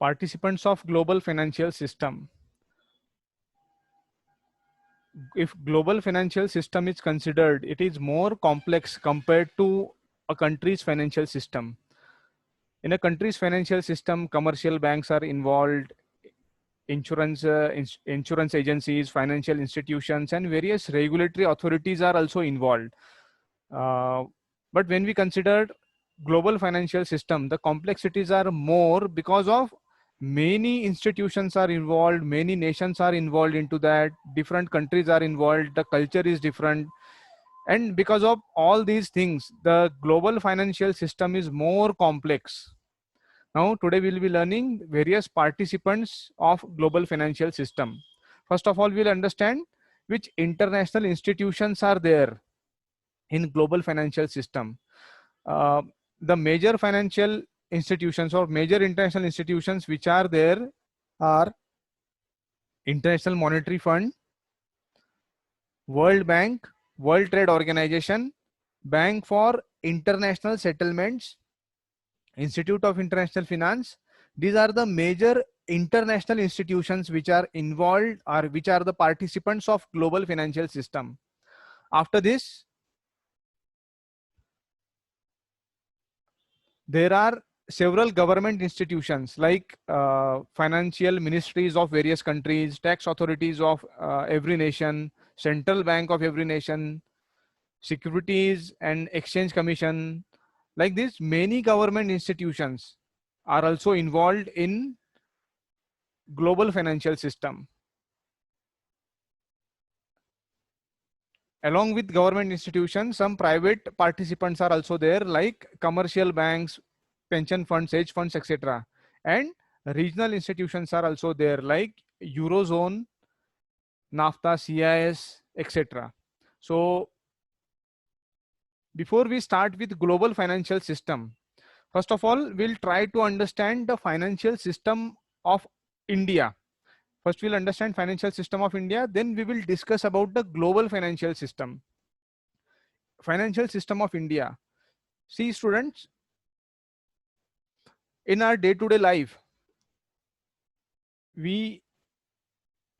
Participants of global financial system. If global financial system is considered, it is more complex compared to a country's financial system. In a country's financial system, commercial banks are involved, insurance agencies, financial institutions, and various regulatory authorities are also involved. Uh, but when we consider global financial system, the complexities are more because of many institutions are involved, many nations are involved into that, different countries are involved, the culture is different. And because of all these things, the global financial system is more complex. Now, today we'll be learning various participants of global financial system. First of all, we'll understand which international institutions are there in global financial system. Uh, the major financial institutions or major international institutions which are there are International Monetary Fund, World Bank, World Trade Organization, Bank for International Settlements, Institute of International Finance. These are the major international institutions which are involved or which are the participants of global financial system. After this, there are several government institutions like financial ministries of various countries, tax authorities of every nation, central bank of every nation, securities and exchange commission. Like this, many government institutions are also involved in global financial system. Along with government institutions, some private participants are also there, like commercial banks, pension funds, hedge funds, etc. And regional institutions are also there, like Eurozone, NAFTA, CIS, etc. So before we start with global financial system, first of all, we'll try to understand the financial system of India. First, we'll understand financial system of India, then we will discuss about the global financial system. Financial system of India. See students, in our day-to-day life, we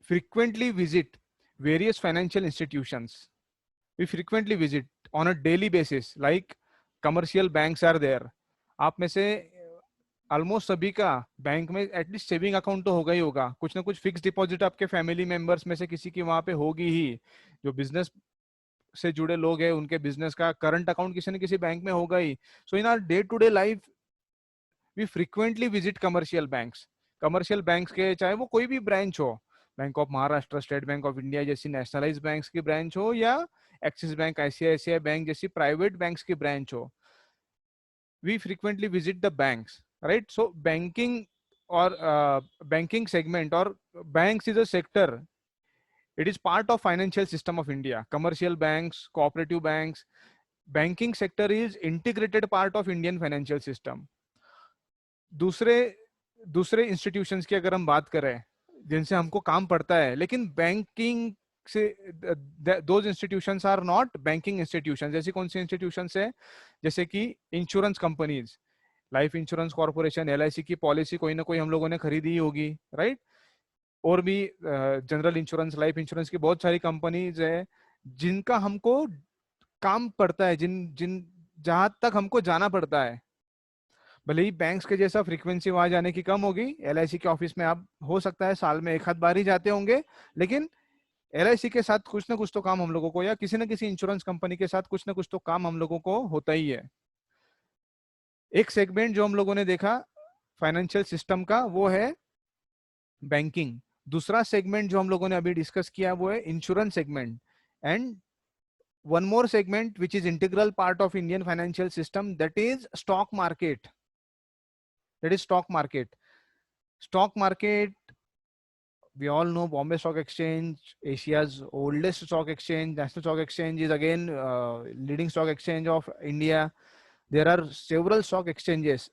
frequently visit various financial institutions. We frequently visit on a daily basis, like commercial banks are there. आप में से almost सभी का bank में at least saving account तो होगा ही होगा, कुछ ना कुछ फिक्स डिपॉजिट आपके फैमिली मेंबर्स में से किसी की वहां पे होगी ही. जो बिजनेस से जुड़े लोग हैं उनके बिजनेस का करंट अकाउंट किसी न किसी बैंक में होगा ही. So in our day to day life we frequently visit commercial banks. Commercial banks के चाहे वो कोई भी ब्रांच हो, bank of Maharashtra, state bank of India जैसी नेशनलाइज्ड बैंक्स की ब्रांच हो, या एक्सिस बैंक, आईसीआईसीआई बैंक जैसी प्राइवेट बैंक्स की ब्रांच हो, we frequently visit the banks, right? So banking or banking segment or banks is a sector. It is part of financial system of India. Commercial banks, cooperative banks, banking sector is integrated part of Indian financial system. दूसरे दूसरे institutions की अगर हम बात करें जिनसे हमको काम पड़ता है, लेकिन बैंकिंग से those institutions are not banking institutions. जैसे कौन सी इंस्टीट्यूशंस है? जैसे कि insurance companies, life insurance corporation, LIC की पॉलिसी कोई ना कोई हम लोगों ने खरीदी ही होगी, राइट? और भी जनरल इंश्योरेंस, लाइफ इंश्योरेंस की बहुत सारी कंपनीज है जिनका हमको काम पड़ता है, जिन जिन जहां तक हमको जाना पड़ता है. भले ही बैंक्स के जैसा फ्रीक्वेंसी वहां जाने की कम होगी, एलआईसी के ऑफिस में आप हो सकता है साल में एक आध बार ही जाते होंगे, लेकिन एलआईसी के साथ कुछ ना कुछ तो काम हम लोगों को, या किसी न किसी इंश्योरेंस कंपनी के साथ कुछ ना कुछ तो काम हम लोगों को होता ही है. एक सेगमेंट जो हम लोगों ने देखा फाइनेंशियल सिस्टम का वो है बैंकिंग. दूसरा सेगमेंट जो हम लोगों ने अभी डिस्कस किया वो है insurance segment. And one more segment which is integral part of Indian financial system, that is stock market. That is stock market. Stock market, we all know Bombay Stock Exchange, Asia's oldest stock exchange. National Stock Exchange is again leading stock exchange of India. There are several stock exchanges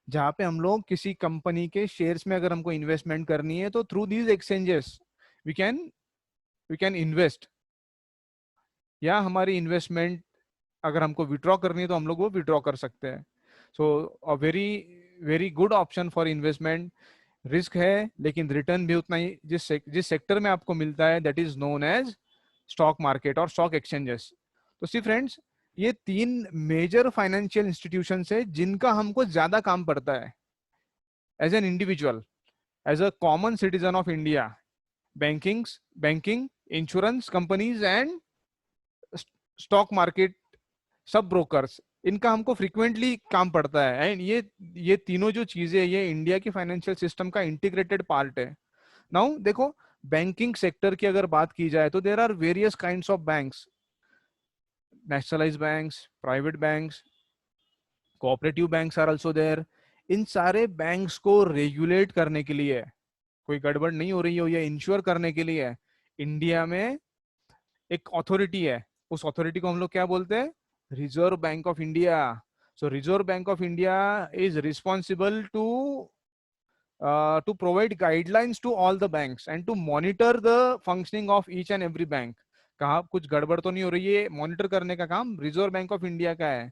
जहाँ पे हम लोग किसी company के shares में अगर हमको investment करनी है तो through these exchanges we can invest, या हमारी इन्वेस्टमेंट अगर हमको विड्रॉ करनी है तो हम लोग वो विड्रॉ कर सकते हैं. So a very good option for investment. Risk है लेकिन रिटर्न भी उतना ही जिस सेक्टर में आपको मिलता है, that is known as stock market और स्टॉक एक्सचेंजेस। तो सी फ्रेंड्स, ये तीन मेजर फाइनेंशियल इंस्टीट्यूशंस है जिनका हमको ज्यादा काम पड़ता है as an individual, as a common citizen of India. Banking, insurance companies and stock market, सब ब्रोकर्स, इनका हमको फ्रीक्वेंटली काम पड़ता है। एंड ये तीनों जो चीजें, ये इंडिया की फाइनेंशियल सिस्टम का इंटीग्रेटेड पार्ट है। नाउ देखो, बैंकिंग सेक्टर की अगर बात की जाए तो there are various kinds of banks, nationalize banks, private banks, cooperative banks are also there. इन सारे बैंक्स को रेगुलेट करने के लिए, कोई गड़बड़ नहीं हो रही हो, या इंश्योर करने के लिए इंडिया में एक अथॉरिटी है। उस अथॉरिटी को हम लोग क्या बोलते हैं? Reserve bank of India. So reserve bank of India is responsible to provide guidelines to all the banks and to monitor the functioning of each and every bank। कहा कुछ गड़बड़ तो नहीं हो रही है, मॉनिटर करने का काम रिजर्व बैंक ऑफ इंडिया का है।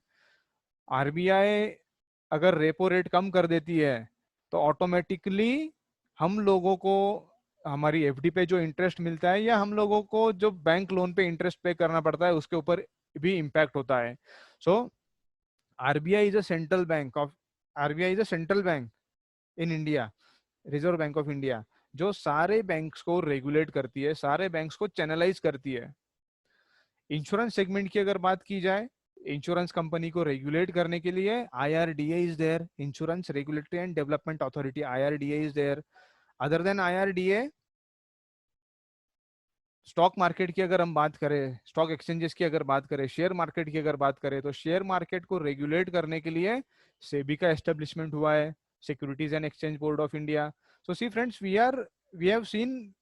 आरबीआई अगर रेपो रेट कम कर देती है तो ऑटोमेटिकली हम लोगों को हमारी एफडी पे जो इंटरेस्ट मिलता है, या हम लोगों को जो बैंक लोन पे इंटरेस्ट पे करना पड़ता है, उसके ऊपर भी इम्पैक्ट होता है। So RBI is a central bank of RBI is a central bank in India, reserve bank of India, जो सारे बैंक्स को रेगुलेट करती है, सारे बैंक्स को चैनलाइज करती है। इंश्योरेंस सेगमेंट की अगर बात की जाए, इंश्योरेंस कंपनी को रेगुलेट करने के लिए IRDA is there, insurance regulatory and development authority, IRDA is there. Other than IRDA, stock market की अगर हम बात करें, स्टॉक एक्सचेंजेस की अगर बात करें, शेयर मार्केट की अगर बात करें, तो शेयर मार्केट को रेगुलेट करने के लिए सेबी का एस्टेब्लिशमेंट हुआ है, securities and exchange board of India. So see friends, we have seen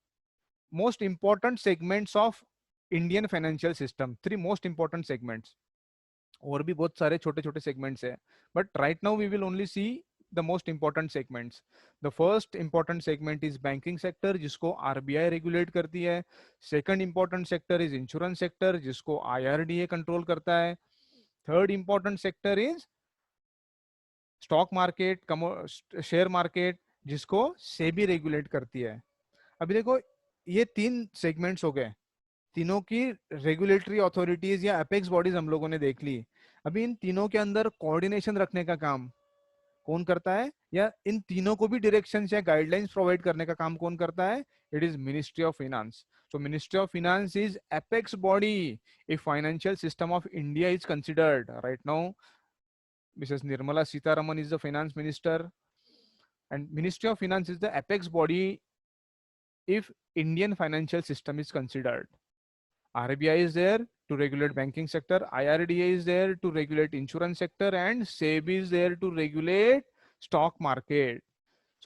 most important segments of Indian financial system, three most important segments. और भी बहुत सारे छोटे छोटे सेगमेंट्स है, but right now we will only see the most important segments. The first important segment is banking sector, जिसको RBI regulate करती है। Second important sector is insurance sector, जिसको आईआरडीए कंट्रोल करता है। Third important sector is stock market, share market, जिसको SEBI regulate करती है। अभी देखो, ये तीन सेगमेंट्स हो गए, तीनों की रेगुलेटरी अथॉरिटीज या एपेक्स बॉडीज हम लोगों ने देख ली। अभी इन तीनों के अंदर कोऑर्डिनेशन रखने का काम कौन करता है, या इन तीनों को भी डायरेक्शंस या गाइडलाइंस प्रोवाइड करने का काम कौन करता है? It is ministry of finance. So ministry of finance is apex body if financial system of India is considered. Right now Mrs. Nirmala Sitharaman is the finance minister, and Ministry of Finance is the apex body if Indian financial system is considered. RBI is there to regulate banking sector, IRDA is there to regulate insurance sector, and SEBI is there to regulate stock market.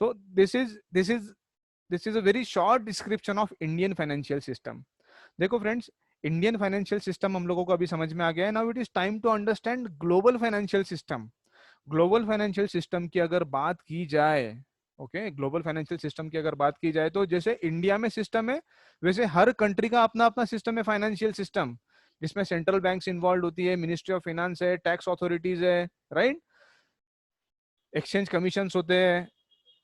So this is a very short description of Indian financial system. देखो friends, Indian financial system हम लोगों को अभी समझ में आ गया है। Now it is time to understand global financial system. Global financial system की अगर बात की जाए, ओके, ग्लोबल फाइनेंशियल सिस्टम की अगर बात की जाए, तो जैसे इंडिया में सिस्टम है, वैसे हर कंट्री का अपना अपना सिस्टम है फाइनेंशियल सिस्टम, जिसमें सेंट्रल बैंक्स इन्वॉल्व होती है, मिनिस्ट्री ऑफ फाइनेंस है, टैक्स अथॉरिटीज है, राइट, एक्सचेंज कमीशन होते हैं,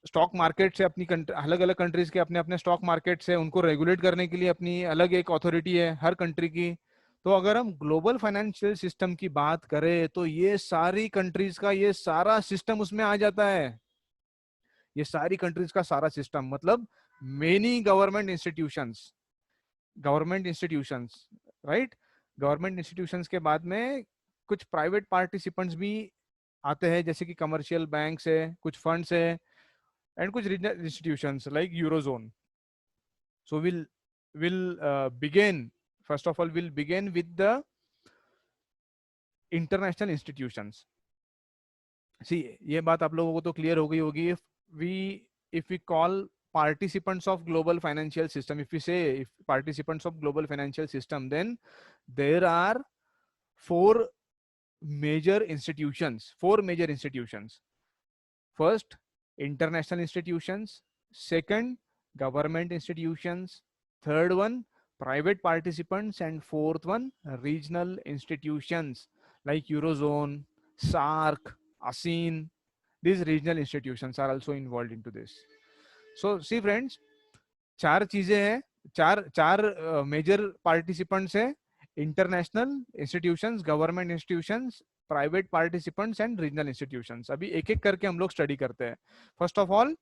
स्टॉक मार्केट से अपनी अलग अलग कंट्रीज के अपने अपने स्टॉक मार्केट से उनको रेगुलेट करने के लिए अपनी अलग एक अथॉरिटी है हर कंट्री की। तो अगर हम ग्लोबल फाइनेंशियल सिस्टम की बात करें तो ये सारी कंट्रीज का ये सारा सिस्टम उसमें आ जाता है। ये सारी कंट्रीज का सारा सिस्टम मतलब many government institutions, right. Government institutions के बाद में कुछ प्राइवेट पार्टिसिपेंट्स भी आते हैं, जैसे कि कमर्शियल बैंक्स है, कुछ फंड्स है, and कुछ regional institutions like Eurozone. So we'll begin, first of all we'll begin with the international institutions. See, ये बात आप लोगों को तो क्लियर हो गई होगी। If we call participants of global financial system, if we say if participants of global financial system, then there are four major institutions. First, international institutions. Second, government institutions. Third one, private participants. And fourth one, regional institutions like Eurozone, SARC, ASEAN. These regional institutions are also involved into this. So see friends, चार चीजें हैं, चार चार major participants है: international institutions, government institutions, private participants and regional institutions. अभी एक एक करके हम लोग स्टडी करते हैं। First of all,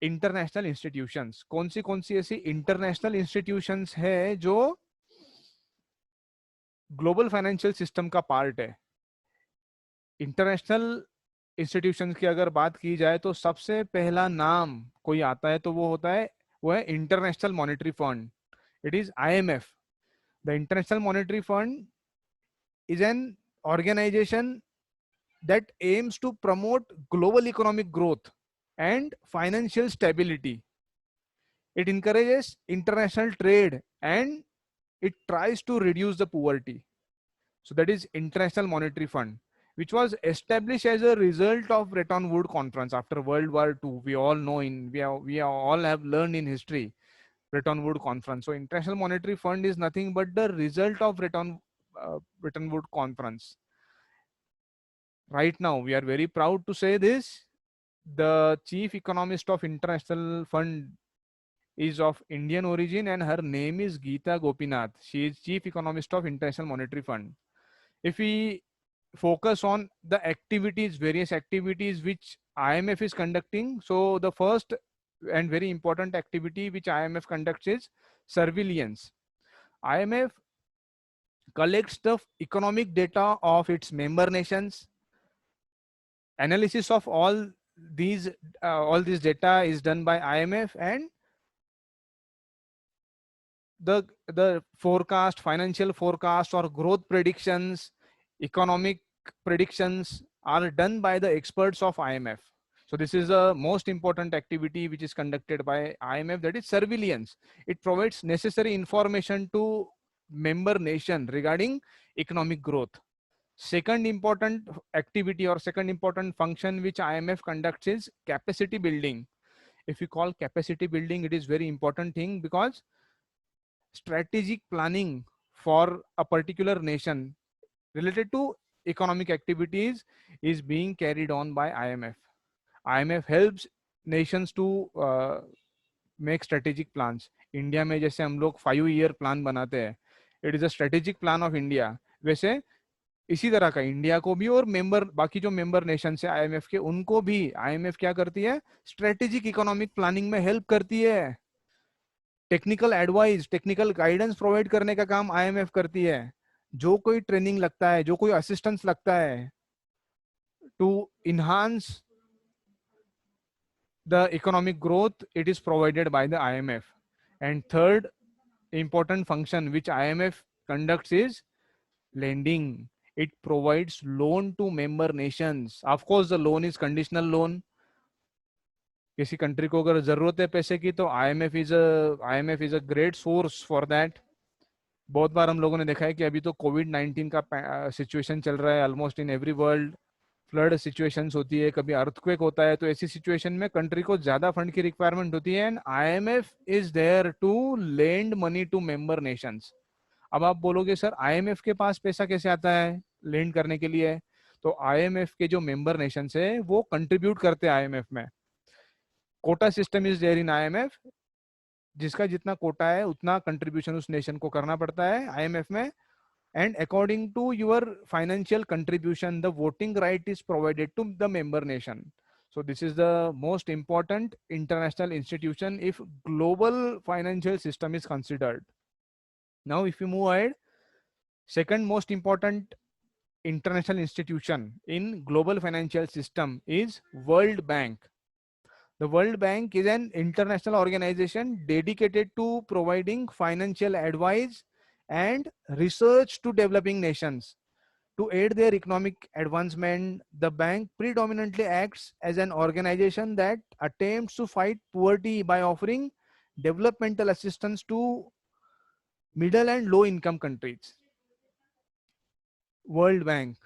international institutions. कौन सी ऐसी इंटरनेशनल इंस्टीट्यूशंस है जो ग्लोबल फाइनेंशियल सिस्टम का पार्ट है? इंटरनेशनल इंस्टीट्यूशंस की अगर बात की जाए तो सबसे पहला नाम कोई आता है तो वो होता है, वो है international monetary fund. It is IMF। The international monetary fund is an organization that aims to promote global economic growth and financial stability. It encourages international trade and it tries to reduce the poverty. So that is International Monetary Fund, which was established as a result of Bretton Woods Conference after World War II. We all know, we all have learned in history, Bretton Woods Conference. So International Monetary Fund is nothing but the result of Bretton Woods Conference. Right now, we are very proud to say this. The chief economist of International Fund is of Indian origin and her name is Geeta Gopinath. She is chief economist of International Monetary Fund. If we focus on the activities, various activities which IMF is conducting, so the first and very important activity which IMF conducts is surveillance. IMF collects the economic data of its member nations. Analysis of these all this data is done by IMF, and the forecast, financial forecast or growth predictions, economic predictions are done by the experts of IMF. So this is the most important activity which is conducted by IMF, that is surveillance. It provides necessary information to member nation regarding economic growth. Second important activity or second important function which IMF conducts is capacity building. If you call capacity building, it is very important thing because strategic planning for a particular nation related to economic activities is being carried on by IMF. IMF helps nations to make strategic plans. India में जैसे हम लोग 5 year plan बनाते हैं, it is a strategic plan of India, वैसे इसी तरह का इंडिया को भी और मेंबर, बाकी जो मेंबर नेशन है IMF के, उनको भी IMF क्या करती है, स्ट्रेटेजिक इकोनॉमिक प्लानिंग में हेल्प करती है। Technical advice, technical guidance provide करने का काम IMF करती है। जो कोई ट्रेनिंग लगता है, जो कोई असिस्टेंस लगता है to enhance the economic growth, it is provided by the IMF. And third important function which IMF conducts is lending. It provides loan to member nations. Of course, the loan is conditional loan. किसी country को अगर जरूरत है पैसे की तो IMF is a great source for that. बहुत बार हम लोगों ने देखा है कि अभी तो कोविड-19 का सिचुएशन चल रहा है almost in every world. Flood situations होती है, कभी अर्थक्वेक होता है, तो ऐसी सिचुएशन में कंट्री को ज्यादा फंड की रिक्वायरमेंट होती है and IMF is there to lend money to member nations. अब आप बोलोगे सर IMF के पास पैसा कैसे आता है लेंड करने के लिए? तो IMF के जो मेंबर नेशंस है वो कंट्रीब्यूट करते हैं IMF में। Quota system is there in IMF। जिसका जितना कोटा है उतना कंट्रीब्यूशन उस नेशन को करना पड़ता है IMF में। And according to your financial contribution, the voting right is provided to the member nation. So this is the most important international institution if global financial system is considered. Now if you move ahead, second most important international institution in global financial system is World Bank. The World Bank is an international organization dedicated to providing financial advice and research to developing nations. To aid their economic advancement, the bank predominantly acts as an organization that attempts to fight poverty by offering developmental assistance to middle and low income countries. World Bank.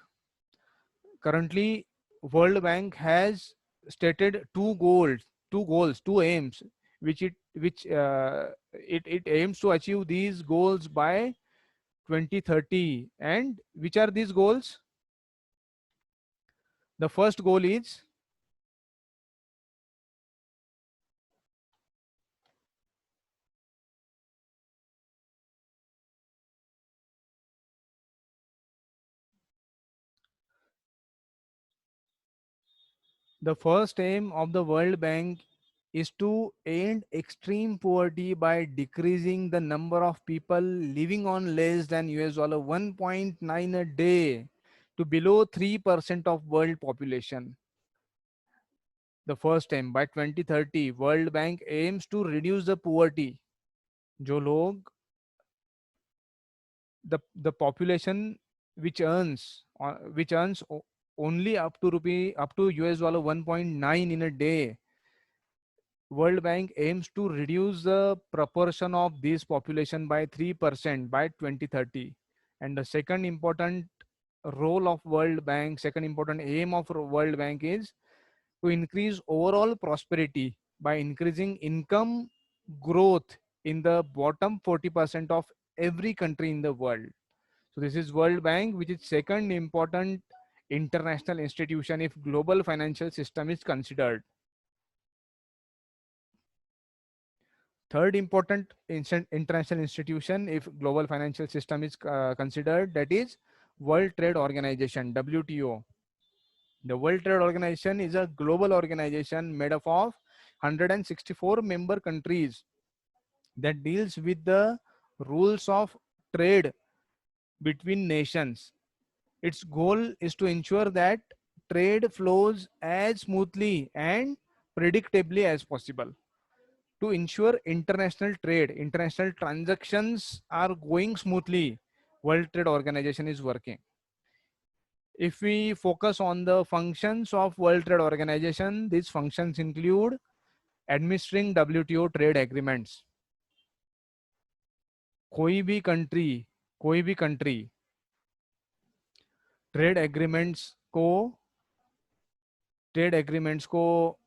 Currently, World Bank has stated two aims, which it aims to achieve these goals by 2030. And which are these goals? The first goal is The first aim of the World Bank is to end extreme poverty by decreasing the number of people living on less than US dollar 1.9 a day to below 3% of world population. The first aim by 2030 World Bank aims to reduce the poverty. जो लोग the population which earns only up to US dollar 1.9 in a day. World Bank aims to reduce the proportion of this population by 3% by 2030. And the second important role of World Bank, second important aim of World Bank is to increase overall prosperity by increasing income growth in the bottom 40% of every country in the world. So this is World Bank, which is second important international institution if global financial system is considered. Third important international institution if global financial system is considered, that is World Trade Organization, WTO. The World Trade Organization is a global organization made up of 164 member countries that deals with the rules of trade between nations. Its goal is to ensure that trade flows as smoothly and predictably as possible. To ensure international trade, international transactions are going smoothly, World Trade Organization is working. If we focus on the functions of World Trade Organization, these functions include administering WTO trade agreements. कोई भी country trade agreements को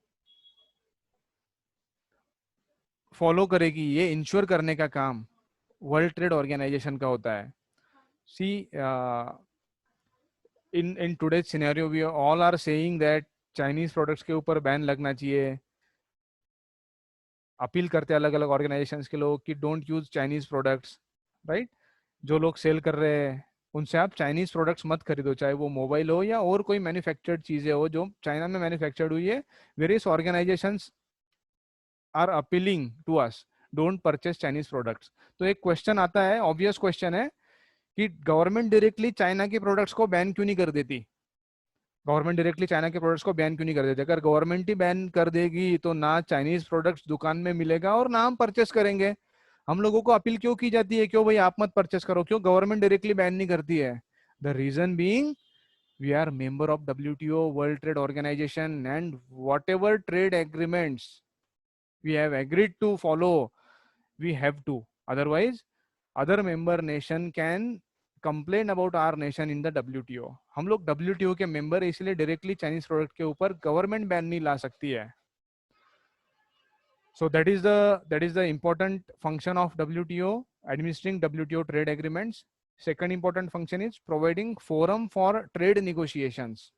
follow करेगी, ये ensure करने का काम world trade organisation का होता है. सी in today's scenario we all are saying that Chinese products के ऊपर बैन लगना चाहिए. अपील करते हैं अलग अलग ऑर्गेनाइजेशंस के लोग कि don't use Chinese products, right. जो लोग सेल कर रहे हैं उनसे आप चाइनीज प्रोडक्ट्स मत खरीदो, चाहे वो मोबाइल हो या और कोई मैन्युफैक्चर्ड चीजें हो जो चाइना में मैन्युफैक्चर्ड हुई है. Various organisations are appealing to us, don't purchase Chinese products. तो एक क्वेश्चन आता है, ऑब्वियस क्वेश्चन है कि गवर्नमेंट डायरेक्टली चाइना के प्रोडक्ट्स को बैन क्यों नहीं कर देती. गवर्नमेंट डायरेक्टली चाइना के प्रोडक्ट्स को बैन क्यों नहीं कर देती. अगर गवर्नमेंट ही बैन कर देगी तो ना चाइनीज प्रोडक्ट्स दुकान में मिलेगा और ना हम परचेस करेंगे. हम लोगों को अपील क्यों की जाती है, क्यों भाई आप मत परचेस करो, क्यों गवर्नमेंट डायरेक्टली बैन नहीं करती है. The reason being we are member of WTO, world trade organisation, and whatever trade agreements we have agreed to follow, we have to. Otherwise other member nation can complain about our nation in the WTO. हम लोग WTO के member है, इसलिए directly Chinese product के ऊपर government ban नहीं ला सकती है. So that is the important function of WTO, administering WTO trade agreements. Second important function is providing forum for trade negotiations.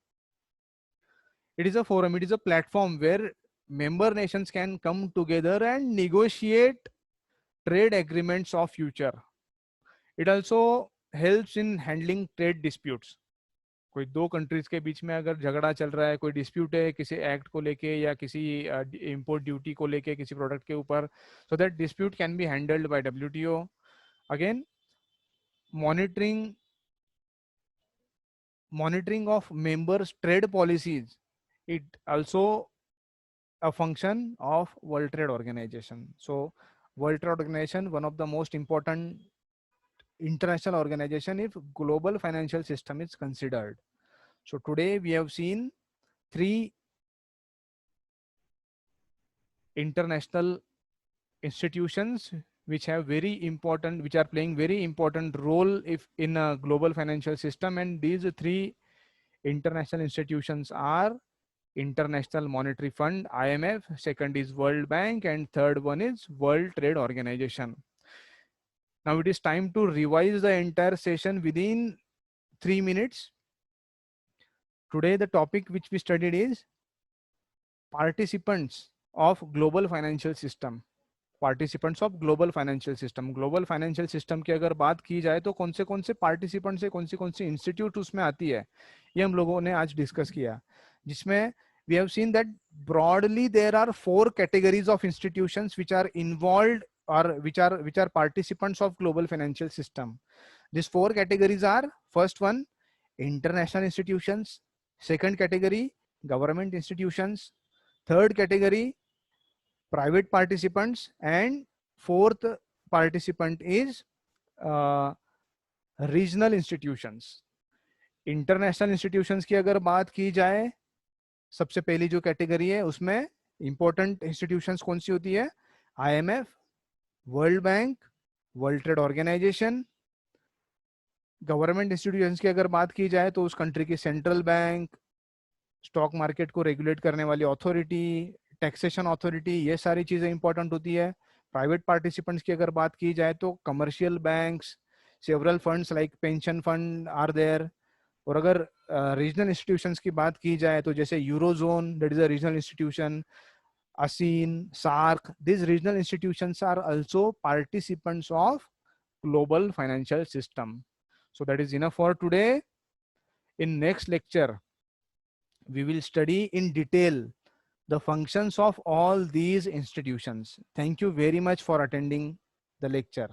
It is a forum, it is a platform where member nations can come together and negotiate trade agreements of future. It also helps in handling trade disputes. कोई दो countries के बीच में अगर झगड़ा चल रहा है, कोई डिस्प्यूट है किसी एक्ट को लेके या किसी इंपोर्ट ड्यूटी को लेके किसी प्रोडक्ट के ऊपर, so that dispute can be handled by WTO. Again monitoring of members trade policies, it also a function of World Trade Organization. So World Trade Organization, one of the most important international organization if global financial system is considered. So today we have seen three international institutions which are playing very important role if in a global financial system, and these three international institutions are International Monetary Fund, IMF, second is World Bank, and third one is World Trade Organization. Now it is time to revise the entire session within 3 minutes. Today the topic which we studied is participants of global financial system. Participants of global financial system. Global financial system की अगर बात की जाए तो कौन से participants है, कौन सी इंस्टीट्यूट उसमें आती है, ये हम लोगों ने आज डिस्कस किया. जिसमें we have seen that broadly there are 4 categories of institutions which are involved or which are participants of global financial system. These 4 categories are: first one, international institutions; second category, government institutions; third category, private participants; and fourth participant is uh, regional institutions. International institutions की अगर बात की जाए, सबसे पहली जो category है उसमें इंपॉर्टेंट इंस्टीट्यूशंस कौन सी होती है? IMF, world bank, world trade organisation. Government institutions की अगर बात की जाए तो उस कंट्री की सेंट्रल बैंक, स्टॉक मार्केट को रेगुलेट करने वाली अथॉरिटी, टैक्सेशन अथॉरिटी, ये सारी चीजें इंपॉर्टेंट होती है. प्राइवेट पार्टिसिपेंट्स की अगर बात की जाए तो commercial banks, several funds like pension fund are there. और अगर रीजनल इंस्टीट्यूशंस की बात की जाए तो जैसे eurozone, that is a regional institution, ASEAN, SAARC, these regional institutions are also participants of global financial system. So that is enough for today. In next lecture, we will study in detail the functions of all these institutions. Thank you very much for attending the lecture.